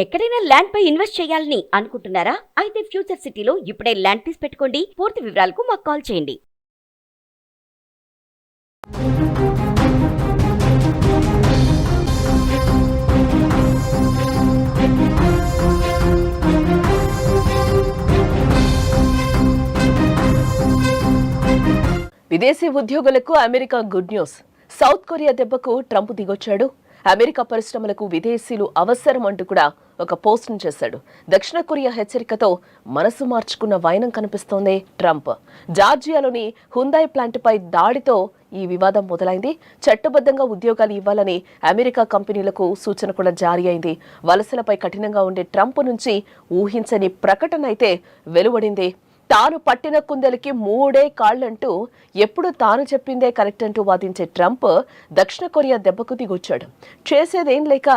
ఎక్కడైనా ల్యాండ్ పై ఇన్వెస్ట్ చేయాలని అనుకుంటున్నారా? అయితే ఫ్యూచర్ సిటీలో ఇప్పుడే ల్యాండ్ తీసి పెట్టుకోండి. పూర్తి వివరాలకు మాకు కాల్ చేయండి. విదేశీ ఉద్యోగులకు America good news. South Korea దెబ్బకు ట్రంప్ దిగొచ్చాడు. అమెరికా పరిశ్రమలకు విదేశీయులు అవసరం అంటూ కూడా ఒక పోస్ట్ను చేశాడు. దక్షిణ కొరియా హెచ్చరికతో మనసు మార్చుకున్న వైనం కనిపిస్తోంది ట్రంప్. జార్జియాలోని హుందాయ్ ప్లాంట్పై దాడితో ఈ వివాదం మొదలైంది. చట్టబద్ధంగా ఉద్యోగాలు ఇవ్వాలని అమెరికా కంపెనీలకు సూచన కూడా జారీ అయింది. వలసలపై కఠినంగా ఉండే ట్రంప్ నుంచి ఊహించని ప్రకటన అయితే వెలువడింది. తాను పట్టిన కుందెలకి మూడే కాళ్లంటూ ఎప్పుడు తాను చెప్పిందే కరెక్ట్ అంటూ వాదించే ట్రంప్ దక్షిణ కొరియా దెబ్బకు దిగొచ్చాడు. చేసేదేం లేక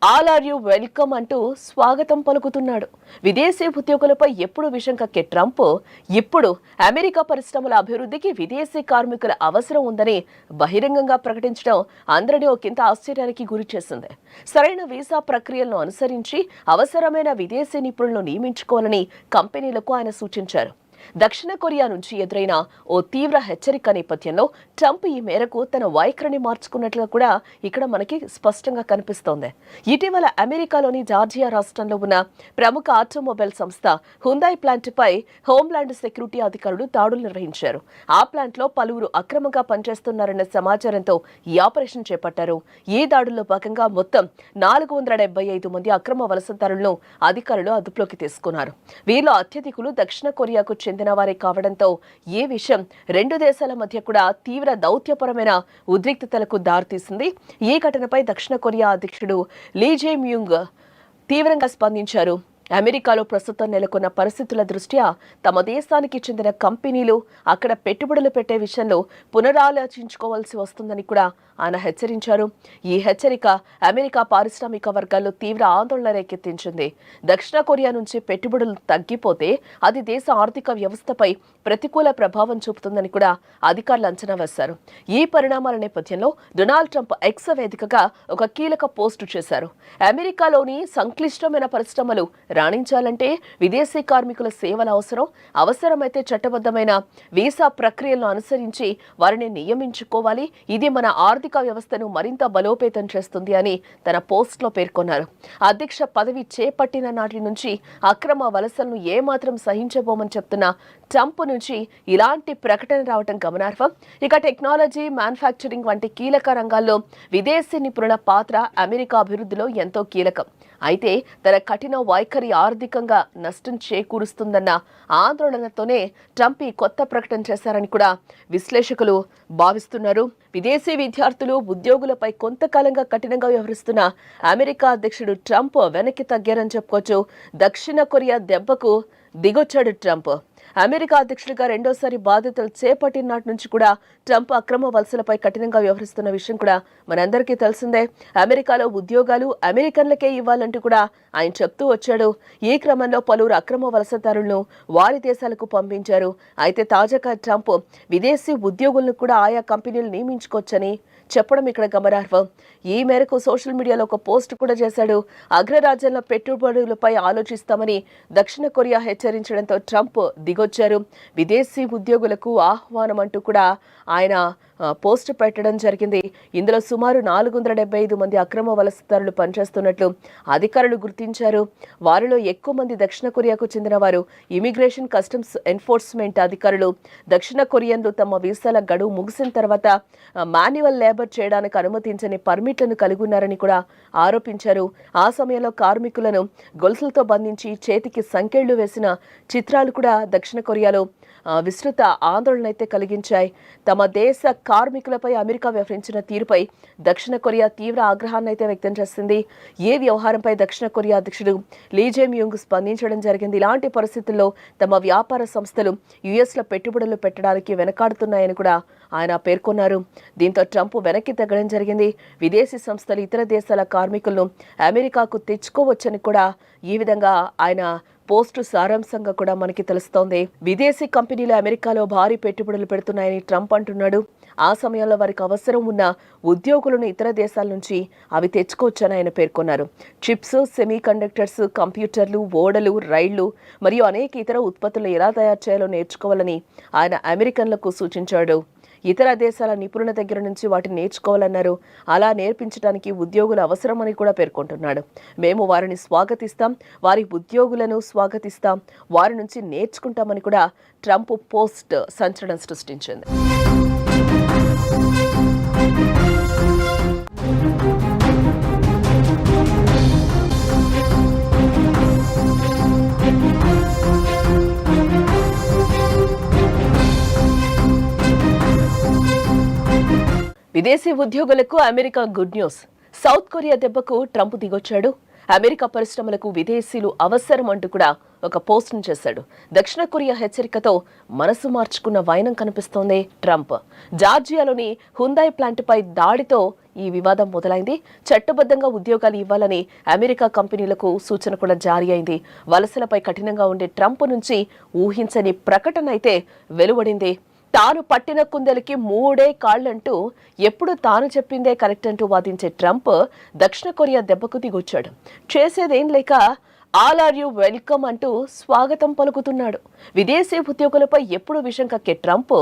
ఆల్ ఆర్ యూ వెల్కమ్ అంటూ స్వాగతం పలుకుతున్నాడు. విదేశీ ఉద్యోగులపై ఎప్పుడు విషం కక్కే ట్రంప్ ఇప్పుడు అమెరికా పరిశ్రమల అభివృద్ధికి విదేశీ కార్మికుల అవసరం ఉందని బహిరంగంగా ప్రకటించడం అందరినీ ఒకంత ఆశ్చర్యానికి గురి చేసింది. సరైన వీసా ప్రక్రియలను అనుసరించి అవసరమైన విదేశీ నిపుణులను నియమించుకోవాలని కంపెనీలకు ఆయన సూచించారు. దక్షిణ కొరియా నుంచి ఎదురైన ఓ తీవ్ర హెచ్చరిక నేపథ్యంలో ట్రంప్ ఈ మేరకు తన వైఖరిని మార్చుకున్నట్లుగా కూడా ఇక్కడ మనకి స్పష్టంగా కనిపిస్తోంది. ఇటీవల అమెరికాలోని జార్జియా రాష్ట్రంలో ఉన్న ప్రముఖ ఆటోమొబైల్ సంస్థ హుందాయ్ ప్లాంట్పై హోంల్యాండ్ సెక్యూరిటీ అధికారులు దాడులు నిర్వహించారు. ఆ ప్లాంట్లో పలువురు అక్రమంగా పనిచేస్తున్నారన్న సమాచారంతో ఈ ఆపరేషన్ చేపట్టారు. ఈ దాడుల్లో భాగంగా మొత్తం 475 మంది అక్రమ వలసదారులను అధికారులు అదుపులోకి తీసుకున్నారు. వీరిలో అత్యధికులు దక్షిణ కొరియాకు చెందిన వారే కావడంతో ఈ విషయం రెండు దేశాల మధ్య కూడా తీవ్ర దౌత్యపరమైన ఉద్రిక్తతలకు దారితీసింది. ఈ ఘటనపై దక్షిణ కొరియా అధ్యక్షుడు లీ జే మ్యూంగ్ తీవ్రంగా స్పందించారు. అమెరికాలో ప్రస్తుతం నెలకొన్న పరిస్థితుల దృష్ట్యా తమ దేశానికి చెందిన కంపెనీలు అక్కడ పెట్టుబడులు పెట్టే విషయంలో పునరాలోచించుకోవాల్సి వస్తుందని కూడా ఆయన హెచ్చరించారు. ఈ హెచ్చరిక అమెరికా పారిశ్రామిక వర్గాల్లో తీవ్ర ఆందోళన రేకెత్తించింది. దక్షిణ కొరియా నుంచి పెట్టుబడులు తగ్గిపోతే అది దేశ ఆర్థిక వ్యవస్థపై ప్రతికూల ప్రభావం చూపుతుందని కూడా అధికారులు అంచనా వేశారు. ఈ పరిణామాల నేపథ్యంలో డొనాల్డ్ ట్రంప్ ఎక్స్ వేదికగా ఒక కీలక పోస్టు చేశారు. అమెరికాలోని సంక్లిష్టమైన పరిశ్రమలు రాణించాలంటే విదేశీ కార్మికుల సేవల అవసరమైతే చట్టబద్ధమైన వీసా ప్రక్రియలను అనుసరించి వారిని నియమించుకోవాలి. ఇది మన ఆర్థిక వ్యవస్థను మరింత బలోపేతం చేస్తుంది అని తన పోస్ట్లో పేర్కొన్నారు. అధ్యక్ష పదవి చేపట్టిన నాటి నుంచి అక్రమ వలసలను ఏమాత్రం సహించబోమని చెప్తున్న ట్రంప్ నుంచి ఇలాంటి ప్రకటన రావడం గమనార్హం. ఇక టెక్నాలజీ, మ్యానుఫ్యాక్చరింగ్ వంటి కీలక రంగాల్లో విదేశీ నిపుణుల పాత్ర అమెరికా అభివృద్ధిలో ఎంతో కీలకం. అయితే తన కఠిన వైఖరి ఆర్థికంగా నష్టం చేకూరుస్తుందన్న ఆందోళనతోనే ట్రంప్ ఈ కొత్త ప్రకటన చేశారని కూడా విశ్లేషకులు భావిస్తున్నారు. విదేశీ విద్యార్థులు, ఉద్యోగులపై కొంతకాలంగా కఠినంగా వ్యవహరిస్తున్న అమెరికా అధ్యక్షుడు ట్రంప్ వెనక్కి తగ్గారని చెప్పుకోవచ్చు. దక్షిణ కొరియా దెబ్బకు దిగొచ్చాడు ట్రంప్. అమెరికా అధ్యక్షుడిగా రెండోసారి బాధ్యతలు చేపట్టిన నాటి నుంచి కూడా ట్రంప్ అక్రమ వలసలపై కఠినంగా వ్యవహరిస్తున్న విషయం కూడా మనందరికీ తెలిసిందే. అమెరికాలో ఉద్యోగాలు అమెరికన్లకే ఇవ్వాలంటూ కూడా ఆయన చెప్తూ వచ్చాడు. ఈ క్రమంలో పలువురు అక్రమ వలసదారులను వారి దేశాలకు పంపించారు. అయితే తాజాగా ట్రంప్ విదేశీ ఉద్యోగులను కూడా ఆయా కంపెనీలు నియమించుకోవచ్చని చెప్పడం ఇక్కడ గమనార్హం. ఈ మేరకు సోషల్ మీడియాలో ఒక పోస్ట్ కూడా చేశాడు. అగ్రరాజ్యాల పెట్టుబడులపై ఆలోచిస్తామని దక్షిణ కొరియా హెచ్చరించడంతో ట్రంప్ దిగొచ్చారు. విదేశీ ఉద్యోగులకు ఆహ్వానం అంటూ కూడా ఆయన పోస్ట్ పెట్టడం జరిగింది. ఇందులో సుమారు 475 మంది అక్రమ వలసదారులు పనిచేస్తున్నట్లు అధికారులు గుర్తించారు. వారిలో ఎక్కువ మంది దక్షిణ కొరియాకు చెందిన వారు. ఇమిగ్రేషన్, కస్టమ్స్ ఎన్ఫోర్స్మెంట్ అధికారులు దక్షిణ కొరియన్లు తమ వీసాల గడువు ముగిసిన తర్వాత మాన్యువల్ లేబర్ చేయడానికి అనుమతించని పర్మిట్లను కలిగి ఉన్నారని కూడా ఆరోపించారు. ఆ సమయంలో కార్మికులను గొలుసులతో బంధించి చేతికి సంకెళ్లు వేసిన చిత్రాలు కూడా దక్షిణ కొరియాలో విస్తృత ఆందోళన అయితే కలిగించాయి. తమ దేశ కార్మికులపై అమెరికా వ్యవహరించిన తీరుపై దక్షిణ కొరియా తీవ్ర ఆగ్రహాన్ని అయితే వ్యక్తం చేసింది. ఈ వ్యవహారంపై దక్షిణ కొరియా అధ్యక్షుడు లీ జే మ్యూంగ్ స్పందించడం జరిగింది. ఇలాంటి పరిస్థితుల్లో తమ వ్యాపార సంస్థలు యుఎస్లో పెట్టుబడులు పెట్టడానికి వెనకాడుతున్నాయని కూడా ఆయన పేర్కొన్నారు. దీంతో ట్రంప్ వెనక్కి తగ్గడం జరిగింది. విదేశీ సంస్థలు ఇతర దేశాల కార్మికులను అమెరికాకు తెచ్చుకోవచ్చని కూడా ఈ విధంగా ఆయన పోస్టు సారాంశంగా కూడా మనకి తెలుస్తోంది. విదేశీ కంపెనీలు అమెరికాలో భారీ పెట్టుబడులు పెడుతున్నాయని ట్రంప్ అంటున్నాడు. ఆ సమయంలో వారికి అవసరం ఉన్న ఉద్యోగులను ఇతర దేశాల నుంచి అవి తెచ్చుకోవచ్చని ఆయన పేర్కొన్నారు. చిప్స్, సెమీ కండక్టర్స్, కంప్యూటర్లు, ఓడలు, రైళ్లు మరియు అనేక ఇతర ఉత్పత్తులు ఎలా తయారు చేయాలో నేర్చుకోవాలని ఆయన అమెరికన్లకు సూచించాడు. ఇతర దేశాల నిపుణుల దగ్గర నుంచి వాటిని నేర్చుకోవాలన్నారు. అలా నేర్పించడానికి ఉద్యోగులు అవసరమని కూడా పేర్కొంటున్నాడు. మేము వారిని స్వాగతిస్తాం, వారి ఉద్యోగులను స్వాగతిస్తాం, వారి నుంచి నేర్చుకుంటామని కూడా ట్రంప్ పోస్ట్ సంచలనం సృష్టించింది. విదేశీ ఉద్యోగులకు America good news. South Korea దెబ్బకు ట్రంప్ దిగొచ్చాడు. అమెరికా పరిశ్రమలకు విదేశీయులు అవసరం అంటూ కూడా ఒక పోస్ట్ను చేశాడు. దక్షిణ కొరియా హెచ్చరికతో మనసు మార్చుకున్న వైనం కనిపిస్తోంది ట్రంప్. జార్జియాలోని హుందాయ్ ప్లాంట్పై దాడితో ఈ వివాదం మొదలైంది. చట్టబద్ధంగా ఉద్యోగాలు ఇవ్వాలని అమెరికా కంపెనీలకు సూచన కూడా జారీ అయింది. వలసలపై కఠినంగా ఉండే ట్రంప్ నుంచి ఊహించని ప్రకటన అయితే వెలువడింది. తాను పట్టిన కుందెలకి 3 కాళ్లంటూ ఎప్పుడు తాను చెప్పిందే కరెక్ట్ అంటూ వాదించే ట్రంప్ దక్షిణ కొరియా దెబ్బకు దిగొచ్చాడు. చేసేదేం లేక ఆల్ ఆర్ యూ వెల్కమ్ అంటూ స్వాగతం పలుకుతున్నాడు. విదేశీ ఉద్యోగులపై ఎప్పుడు విషం కక్కే ట్రంప్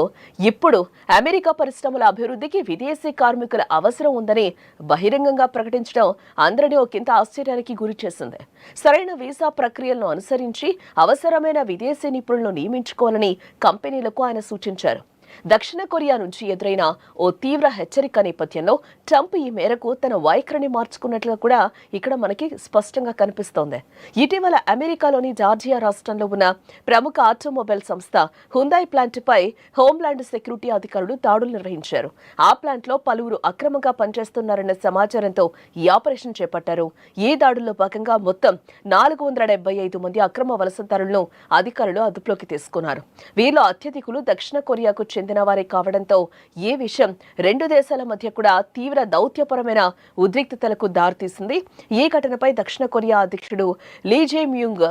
ఇప్పుడు అమెరికా పరిశ్రమల అభివృద్ధికి విదేశీ కార్మికుల అవసరం ఉందని బహిరంగంగా ప్రకటించడం అందరినీ ఒకంత ఆశ్చర్యానికి గురి చేసింది. సరైన వీసా ప్రక్రియలను అనుసరించి అవసరమైన విదేశీ నిపుణులను నియమించుకోవాలని కంపెనీలకు ఆయన సూచించారు. దక్షిణ కొరియా నుంచి ఎదురైన ఓ తీవ్ర హెచ్చరిక నేపథ్యంలో ట్రంప్ ఈ మేరకు తన వైఖరిని మార్చుకున్నట్లుగా కూడా ఇక్కడ మనకి స్పష్టంగా కనిపిస్తోంది. ఇటీవల అమెరికాలోని జార్జియా రాష్ట్రంలో ఉన్న ప్రముఖ ఆటోమొబైల్ సంస్థ హుందాయ్ ప్లాంట్పై హోంల్యాండ్ సెక్యూరిటీ అధికారులు దాడులు నిర్వహించారు. ఆ ప్లాంట్లో పలువురు అక్రమంగా పనిచేస్తున్నారన్న సమాచారంతో ఈ ఆపరేషన్ చేపట్టారు. ఈ దాడుల్లో భాగంగా మొత్తం 475 మంది అక్రమ వలసదారులను అధికారులు అదుపులోకి తీసుకున్నారు. వీరిలో అత్యధికులు దక్షిణ కొరియాకు చెందిన వారే కావడంతో ఈ విషయం రెండు దేశాల మధ్య కూడా తీవ్ర దౌత్యపరమైన ఉద్రిక్తతలకు దారితీసింది. ఈ ఘటనపై దక్షిణ కొరియా అధ్యక్షుడు లీ జే మ్యూంగ్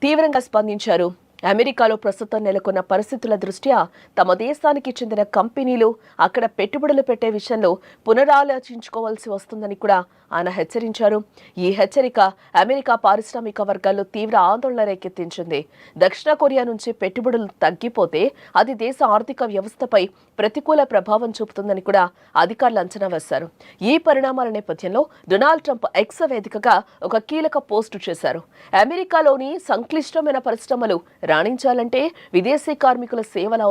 తీవ్రంగా స్పందించారు. అమెరికాలో ప్రస్తుతం నెలకొన్న పరిస్థితుల దృష్ట్యా తమ దేశానికి చెందిన కంపెనీలు అక్కడ పెట్టుబడులు పెట్టే విషయంలో పునరాలోచించుకోవాల్సి వస్తుందని కూడా ఆయన హెచ్చరించారు. ఈ హెచ్చరిక అమెరికా పారిశ్రామిక వర్గాల్లో తీవ్ర ఆందోళన రేకెత్తించింది. దక్షిణ కొరియా నుంచి పెట్టుబడులు తగ్గిపోతే అది దేశ ఆర్థిక వ్యవస్థపై ప్రతికూల ప్రభావం చూపుతుందని కూడా అధికారులు అంచనా వేశారు. ఈ పరిణామాల నేపథ్యంలో డొనాల్డ్ ట్రంప్ ఎక్స్ వేదికగా ఒక కీలక పోస్టు చేశారు. అమెరికాలోని సంక్లిష్టమైన పరిశ్రమలు రాణించాలంటే విదేశీ కార్మికుల సేవల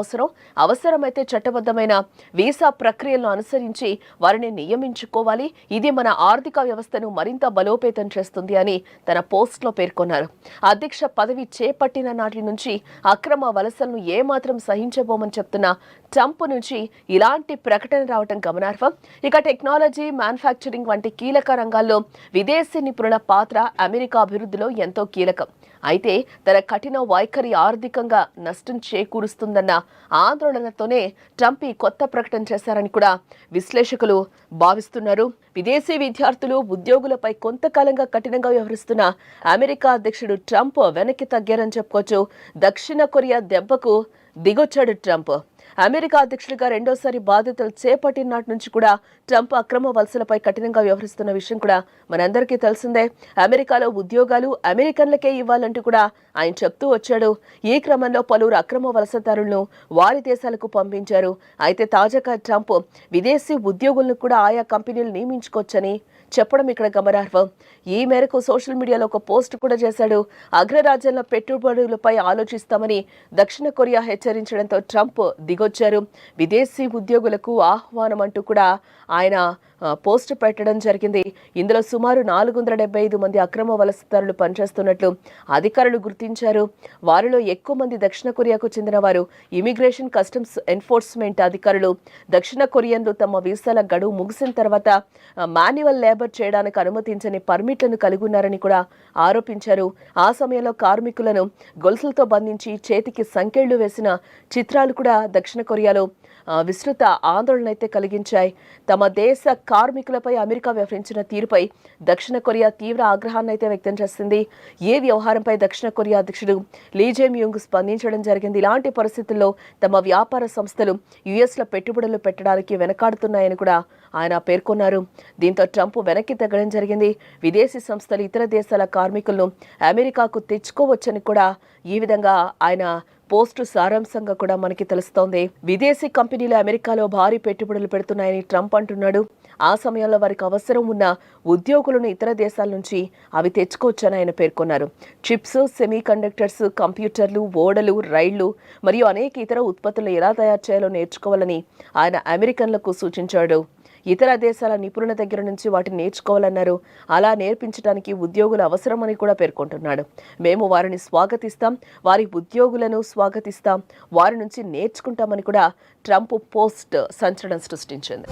అవసరమైతే చట్టబద్ధమైన వీసా ప్రక్రియలను అనుసరించి వారిని నియమించుకోవాలి. ఇది మన ఆర్థిక వ్యవస్థను మరింత బలోపేతం చేస్తుంది అని తన పోస్ట్లో పేర్కొన్నారు. అధ్యక్ష పదవి చేపట్టిన నాటి నుంచి అక్రమ వలసలను ఏమాత్రం సహించబోమని చెప్తున్న ట్రంప్ నుంచి ఇలాంటి ప్రకటన రావడం గమనార్హం. ఇక టెక్నాలజీ, మ్యానుఫ్యాక్చరింగ్ వంటి కీలక రంగాల్లో విదేశీ నిపుణుల పాత్ర అమెరికా అభివృద్ధిలో ఎంతో కీలకం. అయితే తన కఠిన వైఖరి ఆర్థికంగా నష్టం చేకూరుస్తుందన్న ఆందోళనతోనే ట్రంప్ ఈ కొత్త ప్రకటన చేశారని కూడా విశ్లేషకులు భావిస్తున్నారు. విదేశీ విద్యార్థులు, ఉద్యోగులపై కొంతకాలంగా కఠినంగా వ్యవహరిస్తున్న అమెరికా అధ్యక్షుడు ట్రంప్ వెనక్కి తగ్గారని చెప్పుకోవచ్చు. దక్షిణ కొరియా దెబ్బకు దిగొచ్చాడు ట్రంప్. అమెరికా అధ్యక్షుడిగా రెండోసారి బాధ్యతలు చేపట్టిన నాటి నుంచి కూడా ట్రంప్ అక్రమ వలసలపై కఠినంగా వ్యవహరిస్తున్న విషయం కూడా మనందరికీ తెలిసిందే. అమెరికాలో ఉద్యోగాలు అమెరికన్లకే ఇవ్వాలంటూ కూడా ఆయన చెప్తూ వచ్చాడు. ఈ క్రమంలో పలువురు అక్రమ వలసదారులను వారి దేశాలకు పంపించారు. అయితే తాజాగా ట్రంప్ విదేశీ ఉద్యోగులను కూడా ఆయా కంపెనీలు నియమించుకోవచ్చని చెప్పడం ఇక్కడ గమనార్హం. ఈ మేరకు సోషల్ మీడియాలో ఒక పోస్ట్ కూడా చేశాడు. అగ్రరాజ్యంలో పెట్టుబడులపై ఆలోచిస్తామని దక్షిణ కొరియా హెచ్చరించడంతో ట్రంప్ దిగొచ్చారు. విదేశీ ఉద్యోగులకు ఆహ్వానం అంటూ కూడా ఆయన పోస్ట్ పెట్టడం జరిగింది. ఇందులో సుమారు 475 మంది అక్రమ వలసదారులు పనిచేస్తున్నట్లు అధికారులు గుర్తించారు. వారిలో ఎక్కువ మంది దక్షిణ కొరియాకు చెందిన వారు. ఇమిగ్రేషన్, కస్టమ్స్ ఎన్ఫోర్స్మెంట్ అధికారులు దక్షిణ కొరియన్లు తమ వీసాల గడువు ముగిసిన తర్వాత మాన్యువల్ లేబర్ చేయడానికి అనుమతించని పర్మిట్లను కలిగి ఉన్నారని కూడా ఆరోపించారు. ఆ సమయంలో కార్మికులను గొలుసులతో బంధించి చేతికి సంకెళ్లు వేసిన చిత్రాలు కూడా దక్షిణ కొరియాలో విస్తృత ఆందోళన అయితే కలిగించాయి. తమ దేశ కార్మికులపై అమెరికా వ్యవహరించిన తీరుపై దక్షిణ కొరియా తీవ్ర ఆగ్రహాన్ని అయితే వ్యక్తం చేసింది. ఈ వ్యవహారంపై దక్షిణ కొరియా అధ్యక్షుడు లీ జే-మ్యూంగ్ స్పందించడం జరిగింది. ఇలాంటి పరిస్థితుల్లో తమ వ్యాపార సంస్థలు యుఎస్లో పెట్టుబడులు పెట్టడానికి వెనకాడుతున్నాయని కూడా ఆయన పేర్కొన్నారు. దీంతో ట్రంప్ వెనక్కి తగ్గడం జరిగింది. విదేశీ సంస్థలు ఇతర దేశాల కార్మికులను అమెరికాకు తెచ్చుకోవచ్చని కూడా ఈ విధంగా ఆయన పోస్టు సారాంశంగా కూడా మనకి తెలుస్తోంది. విదేశీ కంపెనీలు అమెరికాలో భారీ పెట్టుబడులు పెడుతున్నాయని ట్రంప్ అంటున్నాడు. ఆ సమయంలో వారికి అవసరం ఉన్న ఉద్యోగులను ఇతర దేశాల నుంచి అవి తెచ్చుకోవచ్చని ఆయన పేర్కొన్నారు. చిప్స్, సెమీ కండక్టర్స్, కంప్యూటర్లు, ఓడలు, రైళ్లు మరియు అనేక ఇతర ఉత్పత్తులను ఎలా తయారు చేయాలో నేర్చుకోవాలని ఆయన అమెరికన్లకు సూచించాడు. ఇతర దేశాల నిపుణుల దగ్గర నుంచి వాటిని నేర్చుకోవాలన్నారు. అలా నేర్పించడానికి ఉద్యోగులు అవసరమని కూడా పేర్కొంటున్నాడు. మేము వారిని స్వాగతిస్తాం, వారి ఉద్యోగులను స్వాగతిస్తాం, వారి నుంచి నేర్చుకుంటామని కూడా ట్రంప్ పోస్ట్ సంచలనం సృష్టించింది.